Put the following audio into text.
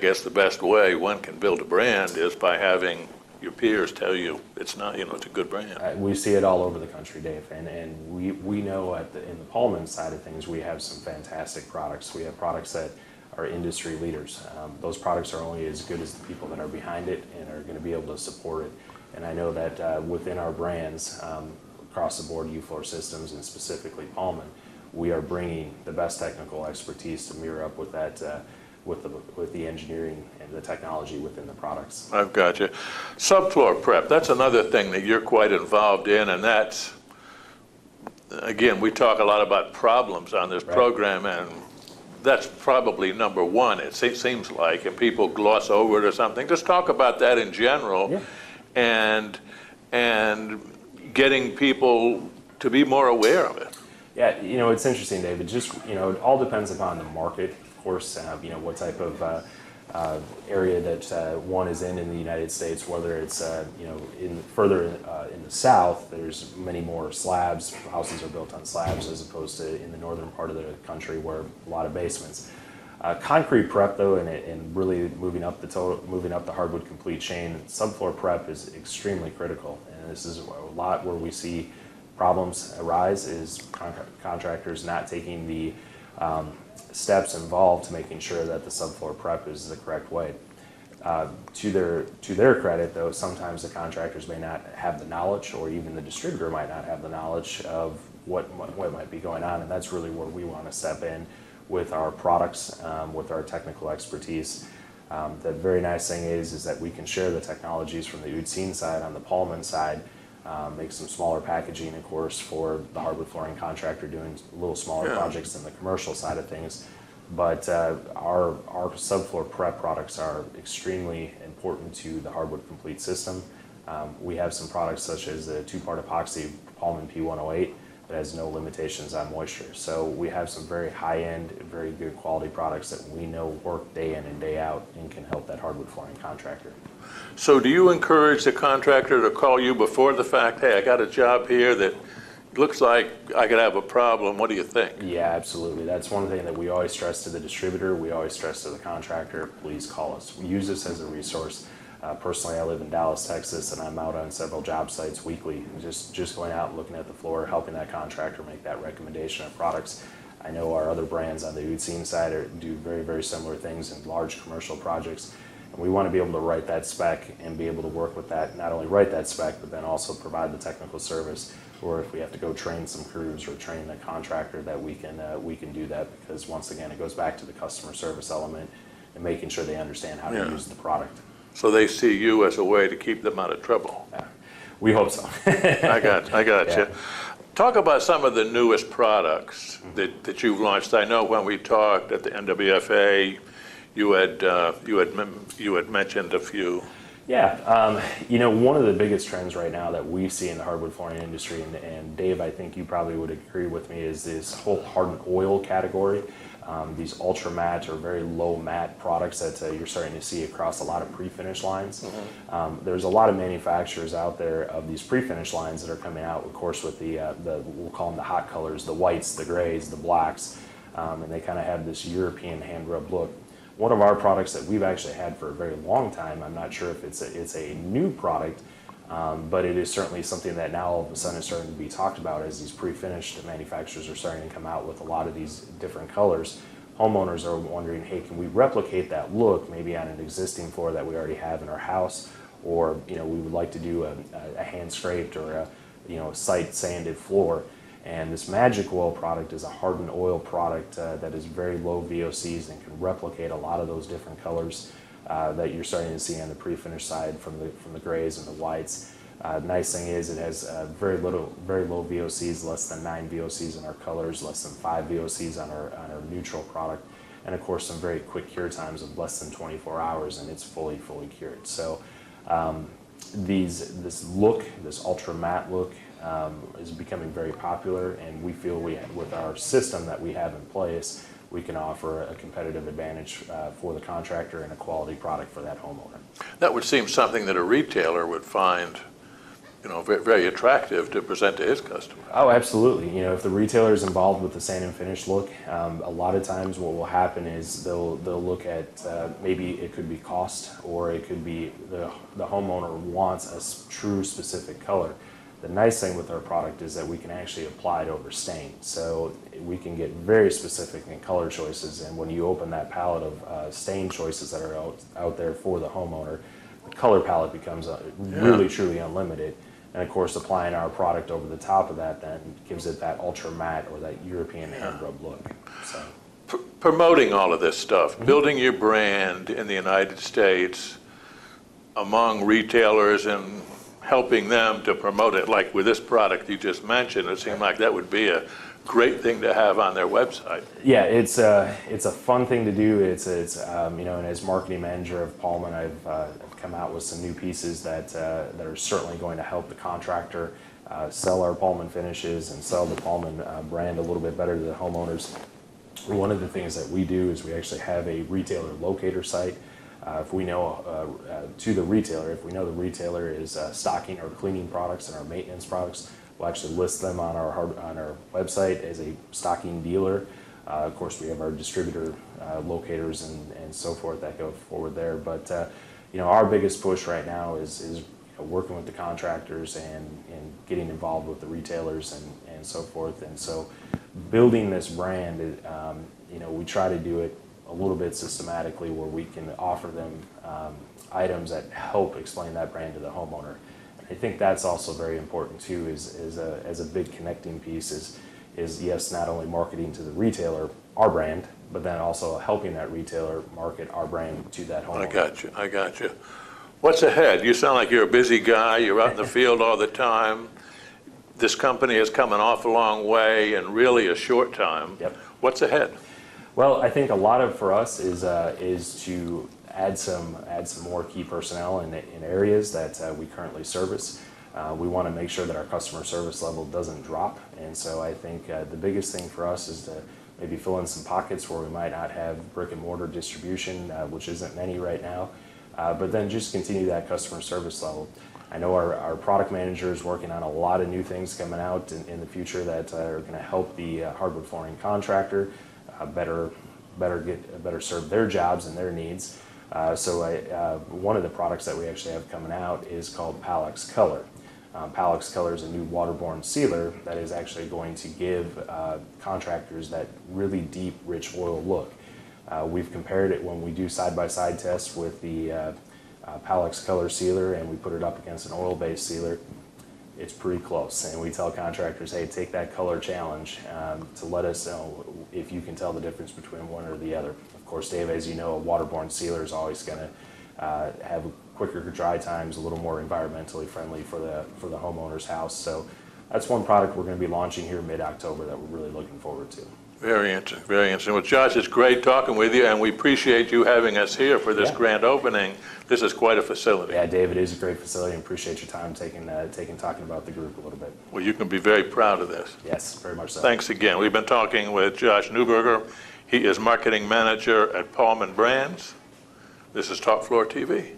guess the best way one can build a brand is by having your peers tell you it's not, it's a good brand. We see it all over the country, Dave, and we know in the Pallmann side of things, we have some fantastic products. We have products that are industry leaders. Those products are only as good as the people that are behind it and are going to be able to support it. And I know that within our brands, across the board, U-Floor Systems and specifically Pallmann, we are bringing the best technical expertise to mirror up with that, with the engineering and the technology within the products. I've got you. Subfloor prep, that's another thing that you're quite involved in, and that's, again, we talk a lot about problems on this program, and that's probably number one, it seems like, and people gloss over it or something. Just talk about that in general, and getting people to be more aware of it. Yeah, it's interesting, David. Just, it all depends upon the market, of course, what type of area that one is in the United States, whether it's, further in the south, there's many more slabs. Houses are built on slabs as opposed to in the northern part of the country where a lot of basements. Concrete prep, though, and really moving up the hardwood complete chain, subfloor prep is extremely critical. And this is a lot where we see problems arise is contractors not taking the steps involved to making sure that the subfloor prep is the correct way. To their credit, though, sometimes the contractors may not have the knowledge, or even the distributor might not have the knowledge of what might be going on, and that's really where we want to step in with our products, with our technical expertise. The very nice thing is that we can share the technologies from the Uzin side on the Pallmann side, make some smaller packaging, of course, for the hardwood flooring contractor doing a little smaller projects than the commercial side of things. But our subfloor prep products are extremely important to the hardwood complete system. We have some products such as the two-part epoxy Pallmann P108 that has no limitations on moisture. So we have some very high-end, very good quality products that we know work day in and day out and can help that hardwood flooring contractor. So do you encourage the contractor to call you before the fact, hey, I got a job here that looks like I could have a problem, what do you think? Yeah, absolutely. That's one thing that we always stress to the distributor, we always stress to the contractor, please call us. We use this as a resource. Personally, I live in Dallas, Texas, and I'm out on several job sites weekly, just going out and looking at the floor, helping that contractor make that recommendation of products. I know our other brands on the Uzin side do very, very similar things in large commercial projects. And we want to be able to write that spec and be able to work with that, not only write that spec, but then also provide the technical service, or if we have to go train some crews or train the contractor, that we can do that, because once again, it goes back to the customer service element and making sure they understand how to use the product. So they see you as a way to keep them out of trouble. Yeah. We hope so. I got you. Talk about some of the newest products that you've launched. I know when we talked at the NWFA, you had mentioned a few. Yeah, one of the biggest trends right now that we see in the hardwood flooring industry, and Dave, I think you probably would agree with me, is this whole hardened oil category. These ultra matte or very low matte products that you're starting to see across a lot of pre-finish lines. There's a lot of manufacturers out there of these pre-finish lines that are coming out, of course, with the we'll call them the hot colors, the whites, the grays, the blacks, and they kind of have this European hand rub look. One of our products that we've actually had for a very long time, I'm not sure if it's a new product, but it is certainly something that now all of a sudden is starting to be talked about as these pre-finished manufacturers are starting to come out with a lot of these different colors. Homeowners are wondering, hey, can we replicate that look maybe on an existing floor that we already have in our house, or we would like to do a hand scraped or a site sanded floor. And this Magic Oil product is a hardened oil product that is very low VOCs and can replicate a lot of those different colors that you're starting to see on the pre-finish side from the grays and the whites. Nice thing is it has very low VOCs, less than 9 VOCs in our colors, less than 5 VOCs on our neutral product, and of course some very quick cure times of less than 24 hours, and it's fully cured. So this ultra matte look is becoming very popular, and we feel with our system that we have in place, we can offer a competitive advantage for the contractor and a quality product for that homeowner. That would seem something that a retailer would find very attractive to present to his customer. Oh, absolutely. If the retailer is involved with the sand and finish look, a lot of times what will happen is they'll look at maybe it could be cost, or it could be the homeowner wants a true specific color. The nice thing with our product is that we can actually apply it over stain, so we can get very specific in color choices. And when you open that palette of stain choices that are out there for the homeowner, the color palette becomes really truly unlimited. And of course, applying our product over the top of that then gives it that ultra matte or that European hand rub look. So. Promoting all of this stuff, building your brand in the United States among retailers and helping them to promote it, like with this product you just mentioned, it seemed like that would be a great thing to have on their website. Yeah, it's a fun thing to do. It's and as marketing manager of Pallmann, I've come out with some new pieces that are certainly going to help the contractor sell our Pallmann finishes and sell the Pallmann brand a little bit better to the homeowners. One of the things that we do is we actually have a retailer locator site. If we know to the retailer, if we know the retailer is stocking our cleaning products and our maintenance products, we'll actually list them on our website as a stocking dealer. Of course, we have our distributor locators and so forth that go forward there. But our biggest push right now is working with the contractors and getting involved with the retailers and so forth. And so building this brand, we try to do it a little bit systematically where we can offer them items that help explain that brand to the homeowner. I think that's also very important too, as a big connecting piece is yes, not only marketing to the retailer our brand, but then also helping that retailer market our brand to that homeowner. I got you. What's ahead? You sound like you're a busy guy. You're out in the field all the time. This company has come an awful long way in really a short time. Yep. What's ahead? Well, I think a lot of for us is to add some more key personnel in areas that we currently service. We want to make sure that our customer service level doesn't drop, and so I think the biggest thing for us is to maybe fill in some pockets where we might not have brick and mortar distribution, which isn't many right now, but then just continue that customer service level. I know our product manager is working on a lot of new things coming out in the future that are going to help the hardwood flooring contractor better serve their jobs and their needs. So one of the products that we actually have coming out is called Pallix Color. Pallix Color is a new waterborne sealer that is actually going to give contractors that really deep, rich oil look. We've compared it when we do side-by-side tests with the Pallix Color sealer, and we put it up against an oil-based sealer. It's pretty close, and we tell contractors, hey, take that color challenge to let us know if you can tell the difference between one or the other. Of course, Dave, as you know, a waterborne sealer is always going to have quicker dry times, a little more environmentally friendly for the homeowner's house. So that's one product we're going to be launching here mid-October that we're really looking forward to. Very interesting, very interesting. Well, Josh, it's great talking with you, and we appreciate you having us here for this grand opening. This is quite a facility. Yeah, Dave, it is a great facility, and appreciate your time talking about the group a little bit. Well, you can be very proud of this. Yes, very much so. Thanks again. We've been talking with Josh Neuberger. He is marketing manager at Pallmann Brands. This is Top Floor TV.